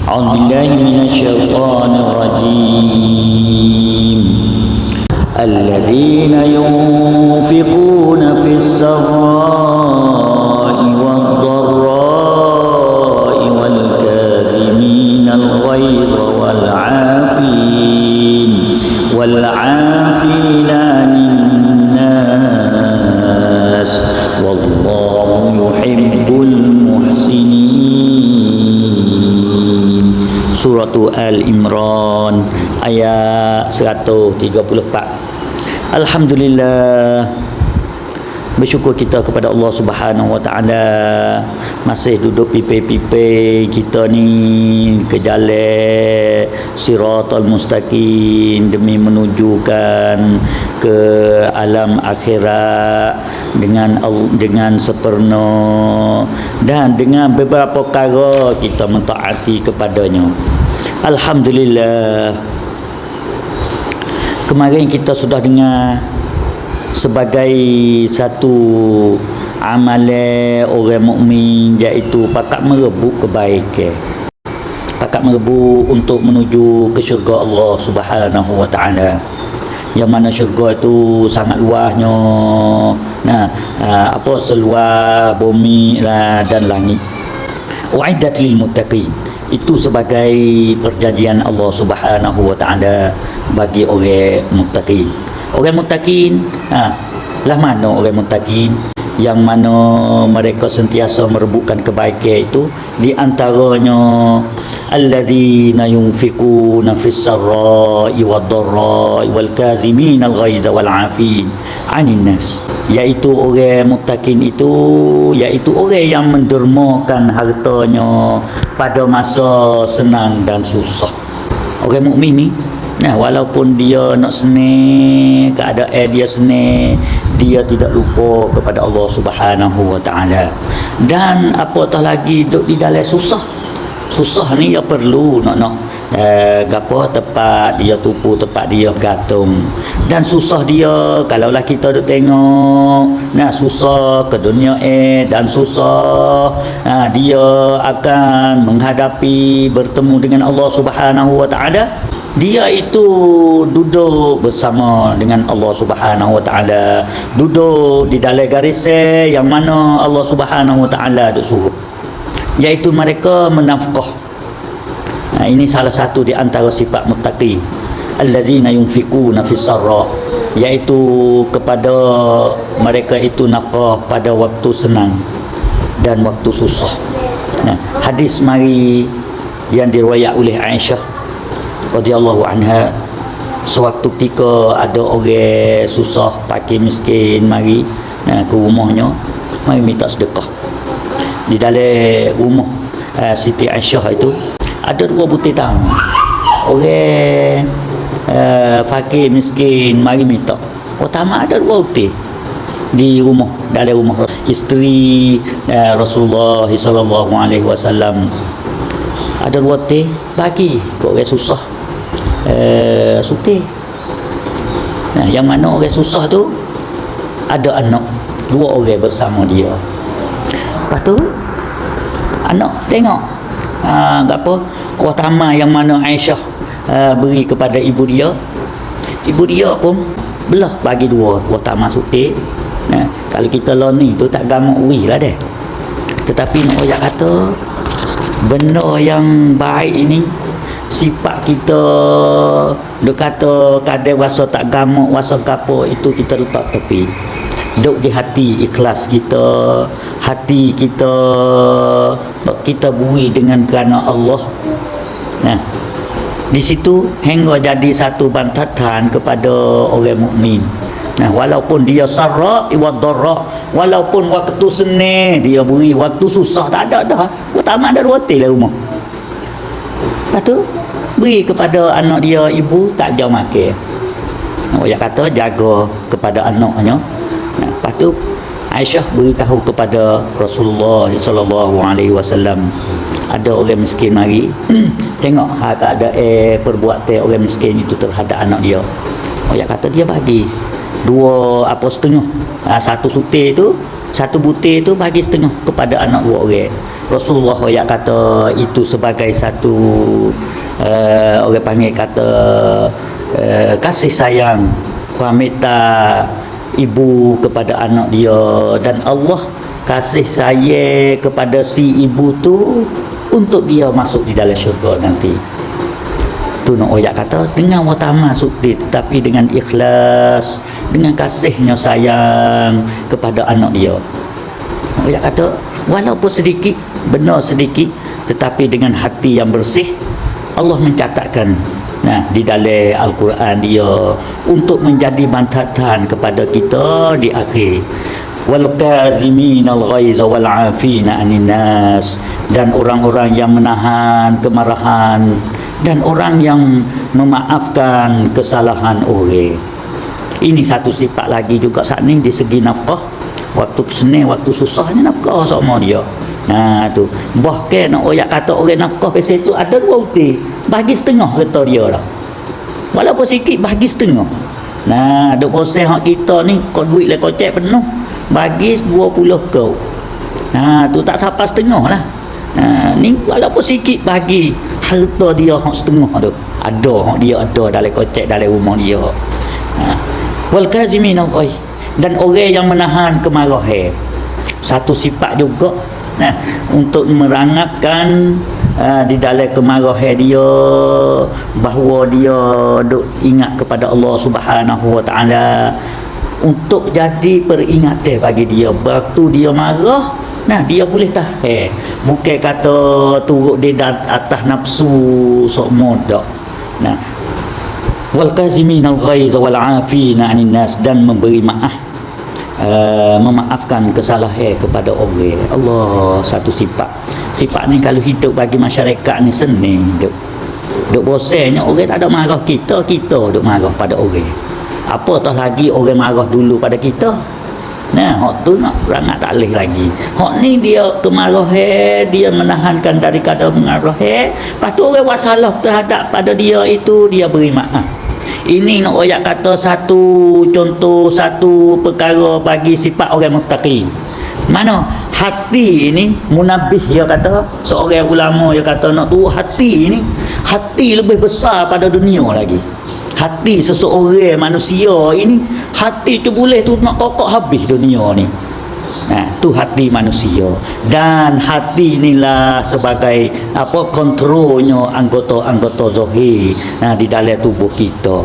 أعوذ بالله من الشيطان الرجيم الذين ينفقون في السراء والضراء والكاظمين الغيظ والعافين عن الناس والله يحب المحسنين. Surah Al-Imran ayat 134. Alhamdulillah, bersyukur kita kepada Allah Subhanahu Wa Taala masih duduk pipi-pipi kita ni ke jalan Siratal Mustaqim demi menujukan ke alam akhirat dengan sepenuh dan dengan beberapa perkara kita mentaati kepadanya. Alhamdulillah, kemarin kita sudah dengar sebagai satu amalan orang mukmin, iaitu pakat merebut kebaikan, pakat merebut untuk menuju ke syurga Allah Subhanahu Wa Taala, yang mana syurga itu sangat luasnya, seluas bumi dan langit. Uiddat lil muttaqin, itu sebagai perjanjian Allah Subhanahu Wa Taala bagi orang muttaqin. Orang muttaqin, lah mana orang muttaqin? Yang mana mereka sentiasa merebutkan kebaikan itu, di antaranya alladzina yunfiquna fis sarra'i wad dharra'i wal kazimina al ghaiza wal 'afin 'anil nas. Iaitu orang muttaqin itu iaitu orang yang mendermakan hartanya pada masa senang dan susah. Orang mukmin ni, walaupun dia nak senang, keadaan dia senang, dia tidak lupa kepada Allah Subhanahu Wa Taala. Dan apatah lagi duduk di dalam susah. Susah ni dia perlu nak tempat dia tupu, tempat dia bergantung. Dan susah dia, kalaulah kita duk tengok, susah ke dunia dan susah, dia akan menghadapi bertemu dengan Allah Subhanahu Wa Taala. Dia itu duduk bersama dengan Allah Subhanahu Wa Taala, duduk di dalam garisan yang mana Allah Subhanahu Wa Taala ada suruh, iaitu mereka menafkah. Ini salah satu di antara sifat muttaqi, allazina yunfiquna fis sarra, iaitu kepada mereka itu nafkah pada waktu senang dan waktu susah. Hadis mari yang diriwayat oleh Aisyah radhiyallahu anha, sewaktu ketika ada orang susah, fakir miskin mari ke rumahnya, mari minta sedekah. Di dalam rumah Siti Aisyah itu ada dua butir tamu. Orang fakir miskin mari minta. Pertama ada dua butir di rumah, dalam rumah isteri Rasulullah sallallahu alaihi wasallam. Ada dua butir bagi ke orang susah, suti. Yang mana orang susah tu ada anak, dua orang bersama dia. Lepas tu anak tengok pertama yang mana Aisyah beri kepada ibu dia pun belah bagi dua. Pertama suti. Kalau kita lah ni tu tak gamak uri lah deh. Tetapi nak orang kata benda yang baik ini, sifat kita, dia kata kadang rasa tak gamak, rasa gapo, itu kita letak tepi. Duk di hati ikhlas kita, hati kita beri dengan kerana Allah. Di situ hingga jadi satu bantatan kepada orang mukmin. Walaupun dia sarra wa dharra, walaupun waktu senang dia beri, waktu susah tak ada dah. Pertama ada roti lah rumah. Lepas tu beri kepada anak dia, ibu tak jauh makan. Dia kata jaga kepada anaknya. Lepas tu Aisyah beritahu kepada Rasulullah sallallahu alaihi wasallam, ada orang miskin mari tengok keadaan perbuatan orang miskin itu terhadap anak dia. Dia kata dia bagi dua setengah, satu sutir tu, satu butir tu bagi setengah kepada anak dua orang. Rasulullah ya kata itu sebagai satu orang panggil kata kasih sayang wanita ibu kepada anak dia, dan Allah kasih sayang kepada si ibu tu untuk dia masuk di dalam syurga nanti. Tu nak oyak kata dengan wata masuk dia, tetapi dengan ikhlas, dengan kasihnya sayang kepada anak dia. Oyak kata walaupun sedikit, benar sedikit, tetapi dengan hati yang bersih, Allah mencatatkan di dalam Al-Quran dia untuk menjadi bantatan kepada kita di akhir. Wal kaziminal ghaiza wal 'afina 'anil nas, dan orang-orang yang menahan kemarahan dan orang yang memaafkan kesalahan orang. Ini satu sifat lagi juga saat ni di segi nafkah. Waktu senang, waktu susahnya nafkah sama dia. Tu bahkan nak oyak kata orang nafkah pasal tu ada dua uti, bagi setengah kata dia lah, walaupun sikit bagi setengah. Duk proses hak kita ni kau duit le kocek penuh bagi 20 kau. Tu tak sampai setengah lah. Ni walaupun sikit bagi harta dia hak setengah tu ada, hak dia ada dalam kocek dalam rumah dia. Wal kazimin al-ghaiz, dan orang yang menahan kemarahan. Satu sifat juga untuk merangapkan di dalam kemarahan dia, bahawa dia duk ingat kepada Allah Subhanahu Wa Taala, untuk jadi peringatan bagi dia. Waktu dia marah, dia boleh tahan, bukan kata turut di atas nafsu sokmo dak. Wal kazimin al-ghaiz wal 'afina 'anil nas, dan memberi maaf, memaafkan kesalahan kepada orang. Allah satu sifat. Sifat ni kalau hidup bagi masyarakat ni senang duk bosannya orang tak ada marah kita duk marah pada orang. Apatah lagi orang marah dulu pada kita. Hak tu nak rangat tak boleh lagi. Hak ni dia kemarahan, dia menahankan daripada mengarahan. Lepas tu orang buat salah terhadap pada dia itu, dia beri maaf. Ini nak oyak kata satu contoh, satu perkara bagi sifat orang muttaqi. Mana hati ini munabih, dia kata seorang ulama, dia kata nak tu hati ini, hati lebih besar pada dunia lagi. Hati seseorang manusia ini, hati tu boleh tu nak kokok habis dunia ni. Tu hati manusia, dan hati inilah sebagai kontrolnya anggota-anggota zahir di dalam tubuh kita.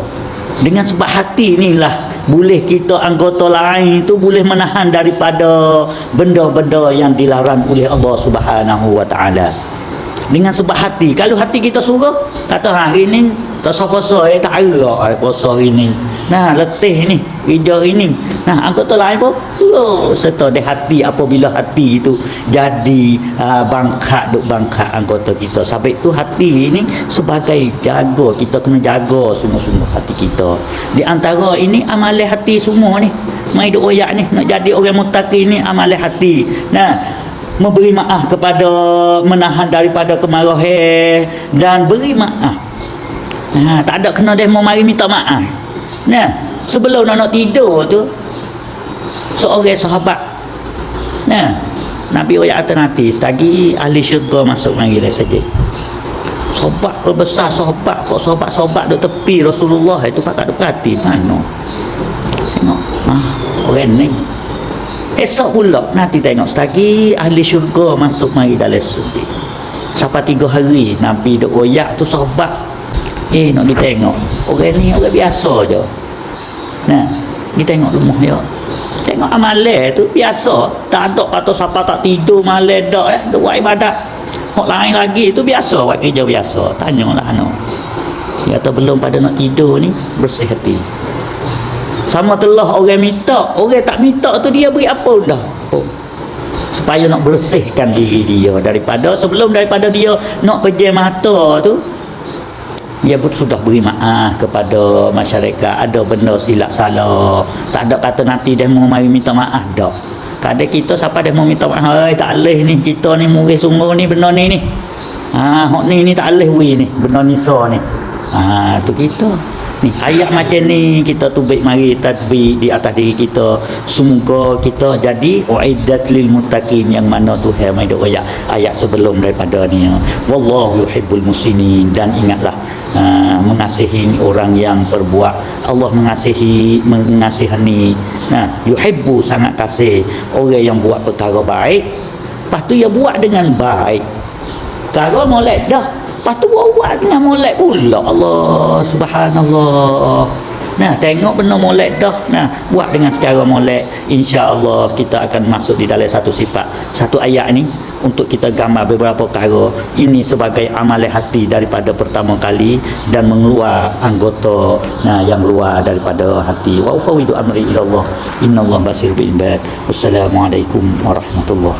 Dengan sebab hati inilah boleh kita anggota lain tu boleh menahan daripada benda-benda yang dilarang oleh Allah Subhanahu Wa Taala. Dengan sebab hati, kalau hati kita suruh kata hari ni tak puasa, tak ada puasa hari ni, letih ni, hijau ini, anggota lain pun serta di hati. Apabila hati itu jadi bangkat anggota kita, sampai itu hati ini sebagai jaga, kita kena jaga sungguh-sungguh hati kita. Di antara ini amalan hati semua ni, mai duk oyak ni nak jadi orang muttaqi ni amalan hati. Memberi maaf kepada, menahan daripada kemarahan dan beri maaf. Tak ada kena demo mari minta maaf. Sebelum nak tidur tu, seorang sahabat Nabi ayat alternatif lagi ahli syurga masuk mari dah saja. Sahabat besar, sahabat duk tepi Rasulullah itu pakat duk perhati mana. Tengok orang ni. Esok pula nanti tengok lagi ahli syurga masuk mari dalam syurga. Sampai 3 hari Nabi duk oyak tu sahabat. Nak ditengok orang ni orang biasa je. Ditengok rumah dia. Tengok amalan tu biasa. Tak ada kata siapa tak tidur malam dak duk buat ibadat. Hak lain lagi tu biasa, buat kerja biasa. Tanyalah dia kata belum pada nak tidur ni bersih hati. Sama telah orang minta, orang tak minta tu dia beri apa dah. Supaya nak bersihkan diri dia daripada dia nak pejam mata tu, dia pun sudah beri maaf kepada masyarakat. Ada benda silap salah, tak ada kata nanti dia mau mari minta maaf dak. Kadang kita siapa dia mau minta maaf, tak boleh ni, kita ni murid sungguh ni benda ni. Hak ni tak boleh we ni, benda ni so ni. Tu kita Ni ayat macam ni kita tubik mari tadbir di atas diri kita. Semoga kita jadi uiddat lil muttaqin, yang mana Tuhan mai dok ayat sebelum daripada ni. Wallahu yuhibbul muslimin, dan ingatlah mengasihi orang yang berbuat. Allah mengasihani. Nah, yuhibbu sangat kasih orang yang buat perkara baik. Lepas tu dia buat dengan baik. Perkara molek dah. Lepas tu buat dengan molek pula. Allah subhanallah. Nah, tengok benda molek dah. Nah, buat dengan secara molek. InsyaAllah kita akan masuk di dalam satu sifat, satu ayat ni, untuk kita gambar beberapa perkara. Ini sebagai amalan hati daripada pertama kali, dan mengeluar anggota yang luar daripada hati. Wa ufawwidu amri ila Allah. Innallaha basirun bil ibad. Wassalamualaikum warahmatullahi